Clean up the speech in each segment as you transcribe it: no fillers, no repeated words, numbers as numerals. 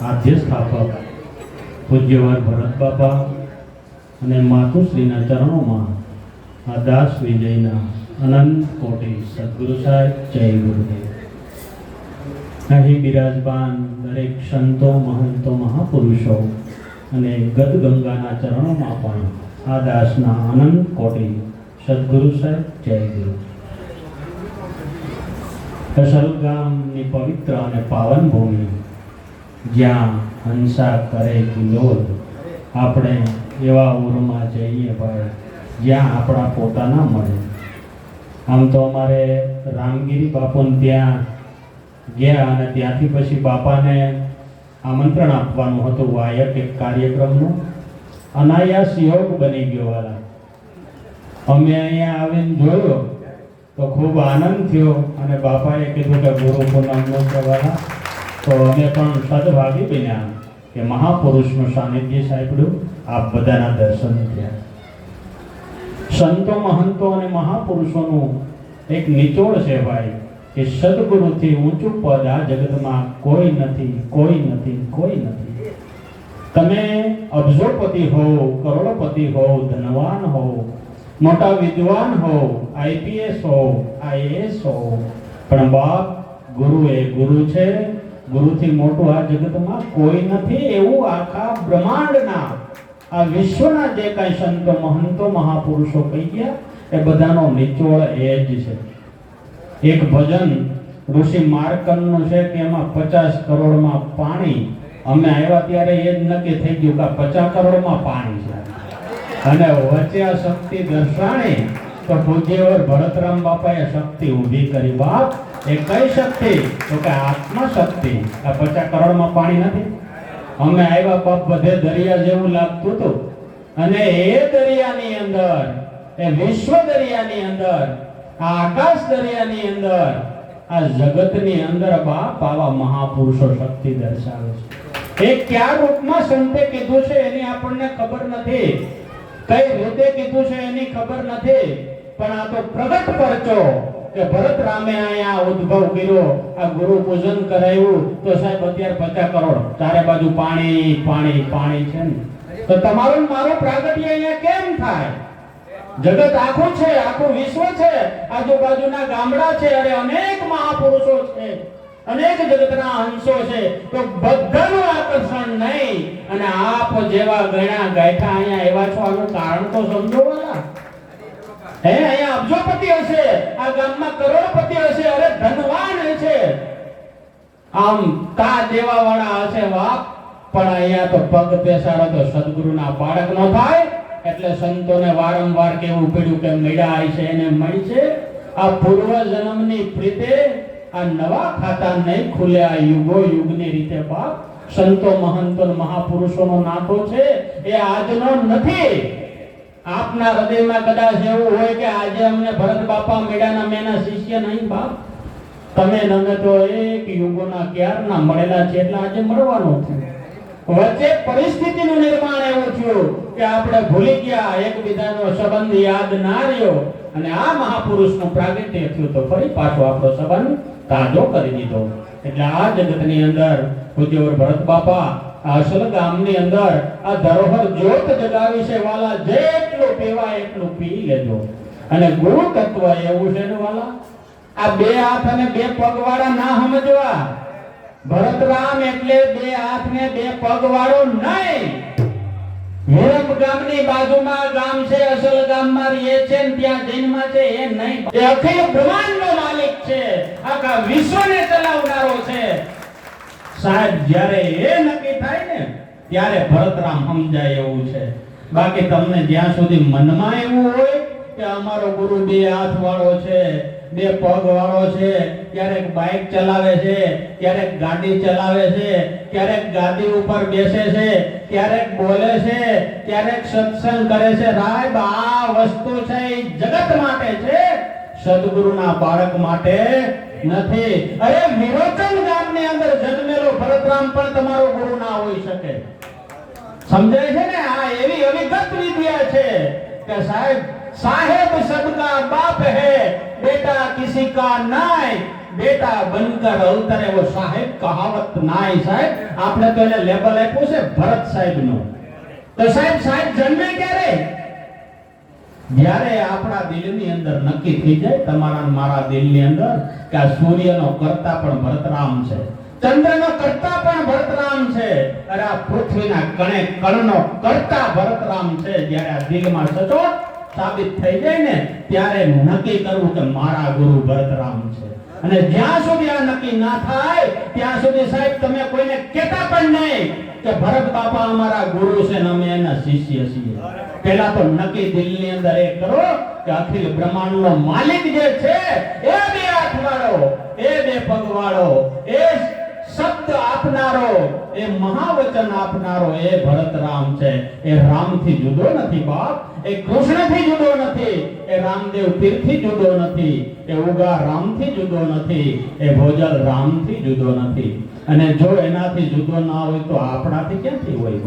આદ્ય સ્થાપક પૂજ્યવાન ભરત બાપા અને માતુશ્રીના ચરણોમાં આ દાસ વિજયના અનંત કોટી સદગુરુ સાહેબ જય ગુરુદેવ. અહીં બિરાજમાન દરેક સંતો મહંતો મહાપુરુષો અને ગદગંગાના ચરણોમાં પણ આ દાસના અનંત કોટી સદગુરુ સાહેબ જય ગુરુ. કસલ ગામની પવિત્ર અને પાવન ભૂમિ જ્યાં હંસા કરે કિલોલ, આપણે એવા ઉરમાં જઈએ ભાઈ જ્યાં આપણા પોતાના મળે. આમ તો અમારે રામગીરી બાપુને ત્યાં ગયા અને ત્યાંથી પછી બાપાને આમંત્રણ આપવાનું હતું વાયક એક કાર્યક્રમનું. અનાયાસ યોગ બની ગયો વાલા. અમે અહીંયા આવીને જોયો તો ખૂબ આનંદ થયો અને બાપાએ કીધું કે ગુરુ પૂનમનો સવાલા, તો અમે પણ સદભાગી બન્યા કે મહાપુરુષનું સાનિધ્ય સાંભળ્યું, આપ બધાના દર્શન થયા. સંતો મહંતો અને મહાપુરુષોનું એક નિચોડ છે ભાઈ કે સદગુરુથી ઊંચું પદ આ જગતમાં કોઈ નથી, કોઈ નથી, કોઈ નથી. તમે અબજોપતિ હો, કરોડપતિ હો, ધનવાન હો, મોટા વિદ્વાન હો, આઈપીએસ હો, આઈએએસ હો, પણ બાપ ગુરુ એ ગુરુ છે. ગુરુથી મોટું આ જગતમાં કોઈ નથી. એવું આખા બ્રહ્માંડના આ વિશ્વના જે કાંઈ સંતો મહંતો મહાપુરુષો કહી ગયા એ બધાનો નિચોડ એ જ છે. એક ભજન ઋષિ માર્કંડનું છે કે એમાં 50 કરોડમાં પાણી. અમે આવ્યા ત્યારે એ જ નક્કી થઈ ગયું કે 50 કરોડમાં પાણી છે અને વચ્ચે આ શક્તિ દર્શાણી તો પૂજ્યવર ભરતરામ બાપાએ શક્તિ ઊભી કરી. બાપ એ કઈ શક્તિ? તો કે આત્મા શક્તિ. આ 50 કરોડમાં પાણી નથી. અમે આવ્યા બાપ બધે દરિયા જેવું લાગતું હતું અને એ દરિયાની અંદર, એ વિશ્વ દરિયાની અંદર, આ આકાશ દરિયાની અંદર, આ જગતની અંદર બાપ આવા મહાપુરુષો શક્તિ દર્શાવે છે. એ કયા રૂપમાં સંતે કીધું છે એની આપણને ખબર નથી, કઈ રીતે કીધું છે એની ખબર નથી, પણ આ તો પ્રગટ પરચો કે ભરત રામે અહીંયા ઉદ્ભવ કર્યો, આ ગુરુ પૂજન કરાયું તો સાહેબ અત્યારે 50 કરોડ ચારે બાજુ પાણી પાણી પાણી છે ને. તો તમારું મારું પ્રાગટ્ય અહીંયા કેમ થાય? જગત આખું છે, આખું વિશ્વ છે, આજુબાજુના ગામડા છે, અરે અનેક મહાપુરુષો છે, અનેક જગતના અંશો છે, તો બધાનું આકર્ષણ નહીં અને આપ જેવા ગણા ગાયઠા અહીંયા એવા છો. આનું કારણ તો સમજો વાલા. હે અહીંયા અબજોપતિ હશે, આ ગામમાં કરોડપતિ હશે, અરે ધનવાન હશે, આમ તા દેવા વાળા હશે બાપ, પણ અહીંયા તો પગ પેસાડો તો સદગુરુના બાળક નો થાય. એટલે સંતોને વારંવાર કેવું પડ્યું કે મળ્યા છે એને મળી છે. આ પૂર્વ જન્મની પ્રીતે આ નવા ખાતા નહીં ખુલે, આ યુગો યુગની રીતે બાપ. સંતો મહંતો મહાપુરુષોનો નાતો છે એ આજનો નથી. આપના હૃદયમાં કદાચ એવું હોય કે આજે અમને ભરત બાપા મળ્યાના મેના શિષ્ય નહીં બાપ. તમે નમે તો એક યુગોના ક્યારના મળેલા છે એટલે આજે મળવાનું છે. વચ્ચે પરિસ્થિતિનું નિર્માણ એવું થયું કે આપણે ભૂલી ગયા, એકબીજાનો સંબંધ યાદ ના રહ્યો અને આ મહાપુરુષનું પ્રાગટ્ય થયું તો ફરી પાછો આપણો સંબંધ તાજો કરી દીધો. એટલે આ જગતની અંદર પૂજ્યવર ભરત બાપા આ અસલ ગામની અંદર આ ધરોહર જ્યોત જગાવી છે વાલા. જેટલું પીવા એટલું પી લેજો. અને ગુરુ તત્વ એવું છે ને વાલા, આ 2 હાથ અને 2 પગ વાળા ના સમજવા. ભરતરામ એટલે 2 હાથ ને 2 પગ વાળો નહીં. હેરમ ગામની બાજુમાં ગામ છે, અસલ ગામમાં રહે છે ને ત્યાં જૈનમાં છે એ નહીં. એ અખિલ બ્રહ્માંડનો માલિક છે, આખા વિશ્વને ચલાવનારો છે. સાહેબ જ્યારે એ નક્કી થાય ને ત્યારે ભરતરામ સમજાય એવું છે. બાકી તમને જ્યાં સુધી મનમાં એવું હોય કે અમારો ગુરુ 2 હાથ વાળો છે, 2 પગ વાળો છે, ક્યારેક બાઇક ચલાવે છે, ક્યારેક ગાડી ચલાવે છે, ક્યારેક ગાદી ઉપર બેસે છે, ક્યારેક બોલે છે, ક્યારેક સત્સંગ કરે છે. સાહેબ આ વસ્તુ છે એ જગત માટે છે, સદગુરુના બાળક માટે નથી. અરે વિરોચન ગામની અંદર જન્મેલો ભરતરામ પણ તમારો ગુરુ ના હોઈ શકે. સમજાય છે ને? આ એવી અવિગત વિદ્યા છે કે સાહેબ साहेब सबका बाप है, बेटा किसी का नाय, बेटा बनकर અવતરે वो साहेब कहावत नाय। साहेब આપણે તો એને લેબલ આપ્યું છે ભરત સાહેબ નું। તો સાહેબ જન્મે ક્યારે? જ્યારે આપણા દિલની અંદર નક્કી થઈ જાય, તમારા મારા દિલની અંદર કે આ સૂર્યનો કર્તા પણ ભરતરામ છે, ચંદ્રનો કર્તા પણ ભરતરામ છે, અરે આ પૃથ્વીના કણે કણનો કર્તા ભરતરામ છે। જ્યારે આ દિલમાં સચોટ સાબિત થઈ જાય ને ત્યારે નક્કી કરવું કે મારા ગુરુ ભરતરામ છે। અને જ્યાં સુધી આ નક્કી ના થાય ત્યાં સુધી સાહેબ તમે કોઈને કહેતા પણ નહીં કે ભરત બાપા અમારા ગુરુ છે ને અમે એના શિષ્ય છીએ। પહેલા તો નક્કી દિલની અંદર એ કરો કે અખિલ બ્રહ્માંડનો માલિક જે છે એ બે હાથ વાળો, એ બે પગ વાળો, એ શબ્દ આપનારો, એ મહાવચન આપનારો એ ભરતરામ છે। એ રામથી જુદો નથી બાપ, એ કૃષ્ણથી જુદો નથી, એ રામદેવ પીરથી જુદો નથી, એ ઉગા રામથી જુદો નથી, એ ભોજલ રામથી જુદો નથી। અને જો એનાથી જુદો ના હોય તો આપણાથી ક્યાંથી હોય?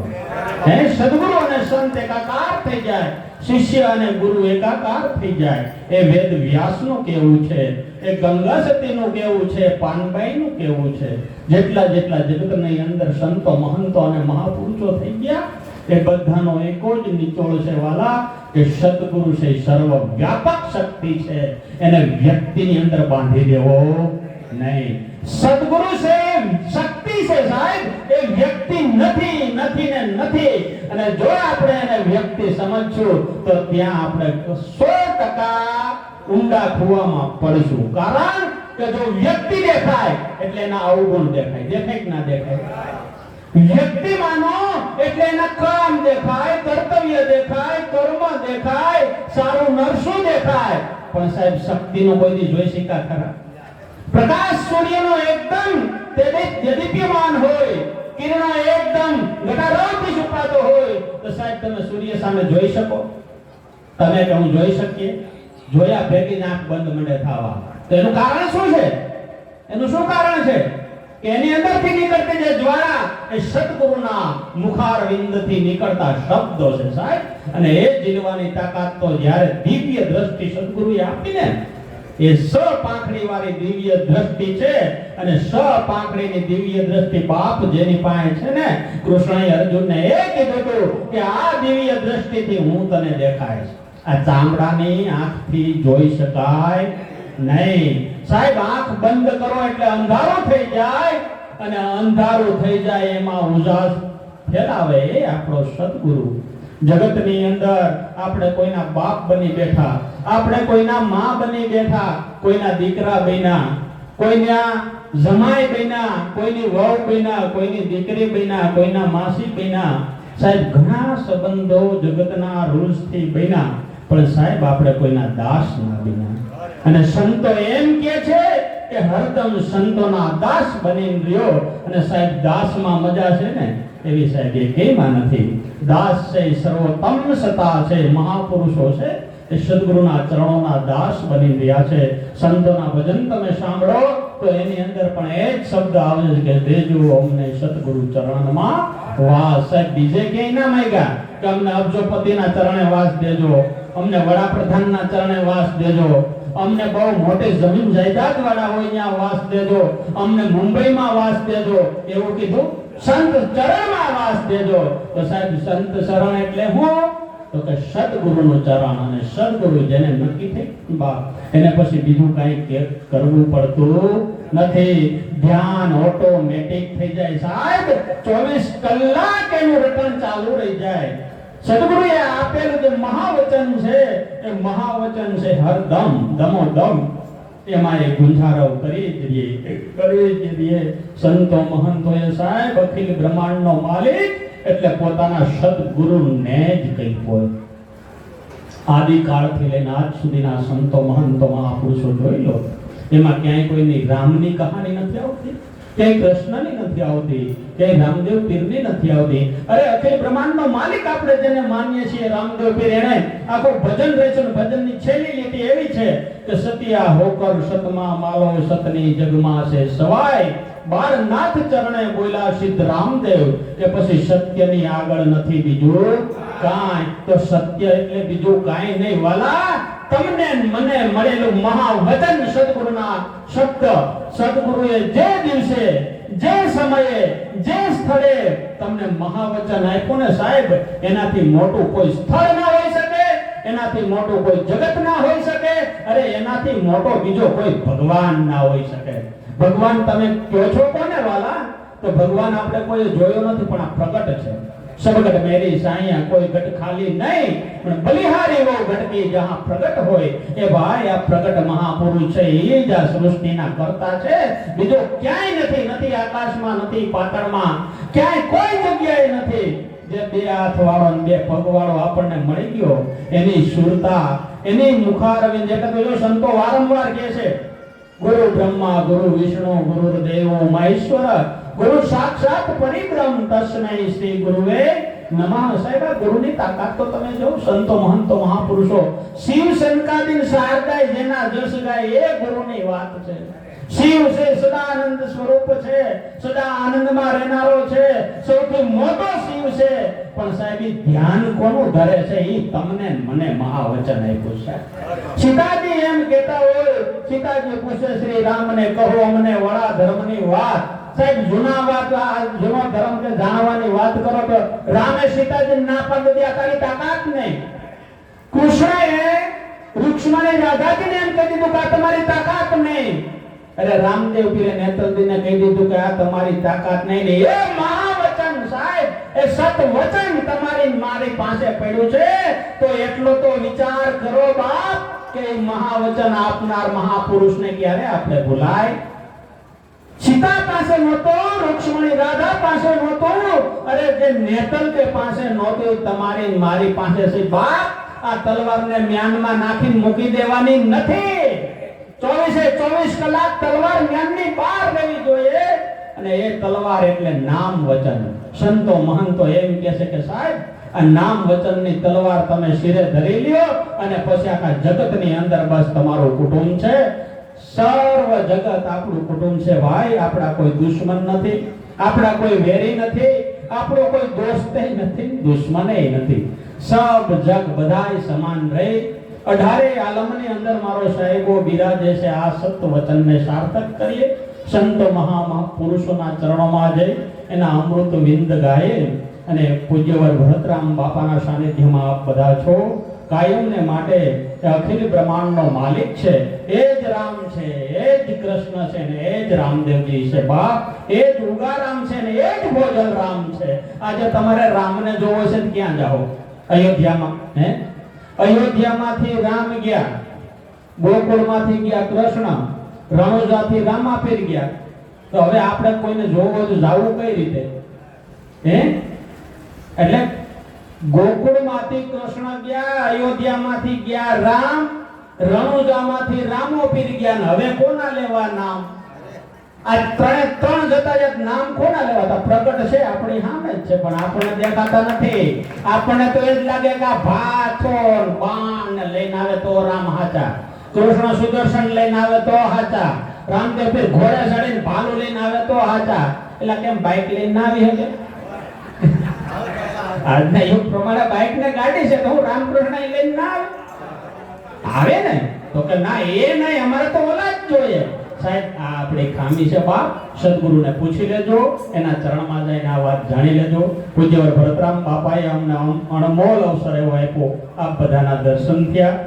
હે સદગુરુ અને સંત એકાકાર થઈ જાય, શિષ્ય અને ગુરુ એકાકાર થઈ જાય। એ વેદ વ્યાસનું કેવું છે, એ ગંગા સતીનું કેવું છે, પાનબાઈનું કેવું છે। જેટલા જગતની અંદર સંતો મહંતો અને મહાપુરુષો થઈ ગયા એ બધાનો એકો જ નિચોડ છે વાલા કે સદગુરુ છે સર્વ વ્યાપક શક્તિ છે, એને વ્યક્તિની અંદર બાંધી દેવો નહીં। સદગુરુ છે શક્તિ છે સાહેબ, એ વ્યક્તિ નથી ને નથી। અને જો આપણે એને વ્યક્તિ સમજશું તો ત્યાં આપણે 100% ઊંડા કૂવામાં પડશું। કારણ કે જો વ્યક્તિ દેખાય એટલે એના અવગુણ દેખાય, દેખાય કે ના દેખાય? વ્યક્તિ માનો એટલે એના કામ દેખાય, કર્તવ્ય દેખાય, કર્મ દેખાય, સારું નરસું દેખાય। પણ સાહેબ શક્તિનો કોઈ દી જોઈ શક્યા ખરા? પ્રકાશ સૂર્યનો એકદમ દેદીપ્યમાન હોય, કિરણો એકદમ ઘટાડોથી છુપાતો હોય તો સાહેબ તમે સૂર્ય સામે જોઈ શકો? તમે કે હું જોઈ શકીએ? જોયા ભેગી આંખ બંધ મંડે થવા। તો એનું કારણ શું છે? એનું શું કારણ છે? કે એની અંદરથી નીકળતી જે જ્વાળા એ સદગુરુના મુખારવિંદથી નીકળતા શબ્દો છે સાહેબ। અને એ જીલવાની તાકાત તો જ્યારે દિવ્ય દ્રષ્ટિ સદગુરુએ આપીને, એ સ પાંખડી વાળી દિવ્ય દ્રષ્ટિ છે। અને સ પાંખડીની દિવ્ય દ્રષ્ટિ બાપ જેની પાસે છે ને, કૃષ્ણએ અર્જુનને એ કીધું કે આ દિવ્ય દ્રષ્ટિથી હું તને દેખાઈશ, આ ચામડાની આંખથી જોઈ શકાય નહીં। સાહેબ આંખ બંધ કરો એટલે અંધારું થઈ જાય, અને અંધારું થઈ જાય એમાં ઉજાસ ફેલાવે એ આપણો સદગુરુ। જગતની અંદર આપણે કોઈના બાપ બની બેઠા, આપણે કોઈના માં બની બેઠા, કોઈના દીકરા બન્યા, કોઈના જમાઈ બન્યા, કોઈની વહુ બન્યા, કોઈની દીકરી બન્યા, કોઈના માસી બન્યા। સાહેબ ઘણા સંબંધો જગતના રૂલ્સથી બન્યા, પણ સાહેબ આપણે કોઈના દાસ ના બન્યા। અને સંતો એમ કહે છે કે હરદમ સંતોના દાસ બનીને રહ્યો। અને સાહેબ દાસમાં મજા છે ને એવી સાહેબ એ કેમાં નથી। દાસ છે સર્વોત્તમ સતા છે, મહાપુરુષો છે એ સદગુરુના ચરણોના દાસ બની રહ્યા છે। સંતોના ભજન તમે સાંભળો તો એની અંદર પણ એ જ શબ્દ આવે છે કે દેજો અમને સદગુરુ ચરણમાં વાસ। સાહેબ બીજે ક્યાંય ના માંગ્યા કે અમને અબજોપતિના ચરણે વાસ દેજો, અમને વડાપ્રધાનના ચરણે વાસ દેજો, અમને બહુ મોટી જમીન જાયદાદ વાળા હોય ત્યાં વાસ દેજો, અમને મુંબઈમાં વાસ દેજો, એવું કીધું? સંત ચરણમાં વાસ દેજો। તો સાહેબ સંત ચરણ એટલે શું? તો કે સદગુરુનું ચરણ। અને સદગુરુ જેને નક્કી થઈ બા એને પછી બીજું કાંઈ કરવું પડતું નથી। ધ્યાન ઓટોમેટિક થઈ જાય સાહેબ, 24 કલાક એનું રટણ ચાલુ રહી જાય। સદગુરુએ આપેલું જે મહાવચન છે એ મહાવચન છે હરદમ દમોદમ, એમાં એ ગુંજારવ કરી જ રહીએ। સંતો મહંતોએ સાહેબ અખિલ બ્રહ્માંડનો માલિક એટલે પોતાના સદગુરુને જ કહી હોય। આદિકાળથી લઈને આજ સુધીના સંતો મહંતો મહાપુરુષો જોઈ લો, એમાં ક્યાંય કોઈની રામની કહાની નથી આવતી, કે કૃષ્ણની નથી આવતી, કે રામદેવ પીરની નથી આવતી. અરે અખિલ બ્રહ્માંડનો માલિક આપણે જેને માનીએ છીએ રામદેવ પીર, એને આખો ભજન રચન, ભજનની છેલ્લી લીટી એવી છે કે સતિયા હોકર સતમાં માલો સતની જગમાં છે સવાય, બાર નાથ ચરણે બોલ્યા સિદ્ધ રામદેવ કે પછી સત્યની આગળ નથી બીજું કાંઈ. તો સત્ય એટલે બીજું કાંઈ નહીં વાલા, તમને મને મળેલું મહાવચન સદગુરુના શબ્દ. સદગુરુએ જે દિવસે, જે સમયે, જે સ્થળે તમને મહાવચન આપ્યું ને સાહેબ, એનાથી મોટું કોઈ સ્થળ ના હોઈ શકે, એનાથી મોટું કોઈ જગત ના હોઈ શકે, અરે એનાથી મોટો બીજો કોઈ ભગવાન ના હોઈ શકે. ભગવાન તમે કહો છો કોને વાલા? તો ભગવાન આપણે કોઈ જોયો નથી, પણ આ પ્રગટ છે. સબગટ મેરી સાયા, કોઈ ગટ ખાલી નહીં, પણ બલિહારી વો ગટકી જહાં પ્રગટ હોય. એ ભાઈ આ પ્રગટ મહાપુરુષ છે, એ જ આ સૃષ્ટિના કરતા છે. બીજો ક્યાંય નથી, નથી આકાશમાં, નથી પાતાળમાં, ક્યાંય કોઈ જગ્યાએ નથી. જે બે હાથ વાળો અને બે પગ વાળો આપણને મળી ગયો, એની સુરતા, એની મુખારવિંદ, એટલે તો સંતો વારંવાર કહે છે ગુરુ બ્રહ્મા ગુરુ વિષ્ણુ ગુરુદેવો મહેશ્વર ગુરુ સાક્ષાત પરિબ્રહ્મ તસ્મૈ શ્રી ગુરુવે નમઃ. સાહેબ ગુરુની તાકાત તો તમે જો, સંતો મહંતો મહાપુરુષો શિવ શંકાદિન શારદાય જેના જસ ગાય, એ ગુરુની વાત છે. શિવ છે સદાનંદ સ્વરૂપ છે, સદા આનંદમાં રહેનારો છે, સૌથી મોટો શિવ છે. પણ સાહેબ ધ્યાન કોનું ધરે છે? એ તમને મને મહાવચન આપ્યું છે. સીતાજી એમ કહેતા હોય, સીતાજી પૂછે શ્રી રામને કહો અમને વડા ધર્મની વાત. સાહેબ જૂના વાત, જૂનો ધર્મ કે જાણવાની વાત કરો તો રામે સીતાજી ના પાડી દીધી, તારી તાકાત નહીં. કૃષ્ણએ રૂક્ષ્મણી રાધાજીને એમ કહી દીધું કે તમારી તાકાત નહીં. અરે રામદેવ પીરે નેતલજીને કહી દીધું કે આ તમારી તાકાત નહીં. એ મહાવચન સાહેબ, એ સત વચન તમારી મારી પાસે પડ્યું છે. તો એટલો તો વિચાર કરો બાપ કે મહાવચન આપનાર મહાપુરુષને ક્યારે આપણે ભૂલાય? સીતા પાસે નહોતો, રૂક્ષ્મણી રાધા પાસે નહોતો, અરે જે નેતલ કે પાસે નહોતો, તમારી મારી પાસે છે બાપ. આ તલવારને મ્યાનમાં નાખીને મૂકી દેવાની નથી. 24 કલાક તલવાર મ્યાનની બહાર રહેવી જોઈએ. અને એ તલવાર એટલે નામ વચન. સંતો મહંતો એમ કહે છે કે સાહેબ આ નામ વચનની તલવાર તમે શિરે ધરી લ્યો, અને પછી આખા જગતની અંદર બસ તમારું કુટુંબ છે. સર્વ જગત આપણું કુટુંબ છે ભાઈ. આપણા કોઈ દુશ્મન નથી, આપણા કોઈ વેરી નથી, આપણો કોઈ દોસ્ત નથી, દુશ્મને નથી. સબ જગ બધાય સમાન રહે. 18 આલમની અંદર મારો સાહેબો બિરાજે છે. આ સત્ય વચનને સાર્થક કરીએ. સંતો મહાપુરુષોના ચરણોમાં જઈ એના અમૃત વિંદ ગાયે અને પૂજ્યવર ભરતરામ બાપાના સાનિધ્યમાં આપ બધા છો. કાયમને માટે અખિલ બ્રહ્માંડનો માલિક છે એ જ રામ છે, એ જ કૃષ્ણ છે ને એ જ રામદેવજી છે બાપ. એ જ ઉગારામ છે ને એ જ ભોજન રામ છે. આજે તમારે રામને જોવો છે તો ક્યાં જાઓ? અયોધ્યામાં. અયોધ્યામાંથી રામ ગયા, ગોકુળમાંથી ગયા કૃષ્ણ, રણુજાથી રામાપીર ગયા. તો હવે આપણે કોઈને જોવો તો જાવું કઈ રીતે? એટલે ગોકુળમાંથી કૃષ્ણ ગયા, અયોધ્યામાંથી ગયા રામ, રણુજામાંથી રામોપીર ગયા. હવે કોના લેવા નામ? આ ત્રણ જતા નામ કોના લેવાતા? પ્રગટ છે આપણી સામે જ છે, પણ આપણને દેખાતા નથી. આપણને તો એ જ લાગે કે આ ભાથો બાણ લઈને આવે તો રામ હાચા, કૃષ્ણ સુદર્શન લઈને આવે તો હાચા, રામદેવ પીર ઘોડે ચડીને ભાલું લઈને આવે તો હાચા. એટલે કેમ બાઇક લઈને ના આવી શકે? આજના યુગ પ્રમાણે બાઇક ને ગાડી છે, તો હું રામકૃષ્ણ લઈને ના આવે ને? તો કે ના, એ નહીં, અમારે તો ઓલા જ જોઈએ. સાહેબ આ આપણી ખામી છે બાપ. સદગુરુને પૂછી લેજો, એના ચરણમાં જઈને આ વાત જાણી લેજો. પૂજ્યવર ભરતરામ બાપાએ અમને અણમોલ અવસર એવો આપ્યો. આપ બધાના દર્શન થયા.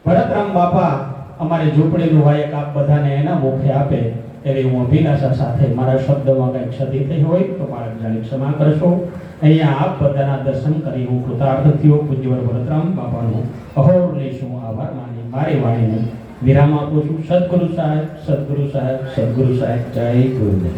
ભરતરામ બાપા અમારી ઝૂંપડીનું વાયક આપ બધાને એના મુખે આપે એવી હું અભિલાષા સાથે મારા શબ્દમાં કંઈક ક્ષતિ થઈ હોય તો મારા જાણી ક્ષમા કરશો. અહીંયા આપ બધાના દર્શન કરી હું કૃતાર્થ થયો. પૂજ્યવર ભરતરામ બાપાનો અહોરનિશ હું આભાર માની મારી વાણીને વિરામ આપું છું. સદગુરુ સાહેબ, સદગુરુ સાહેબ, સદગુરુ સાહેબ. જય ગુરુદેવ.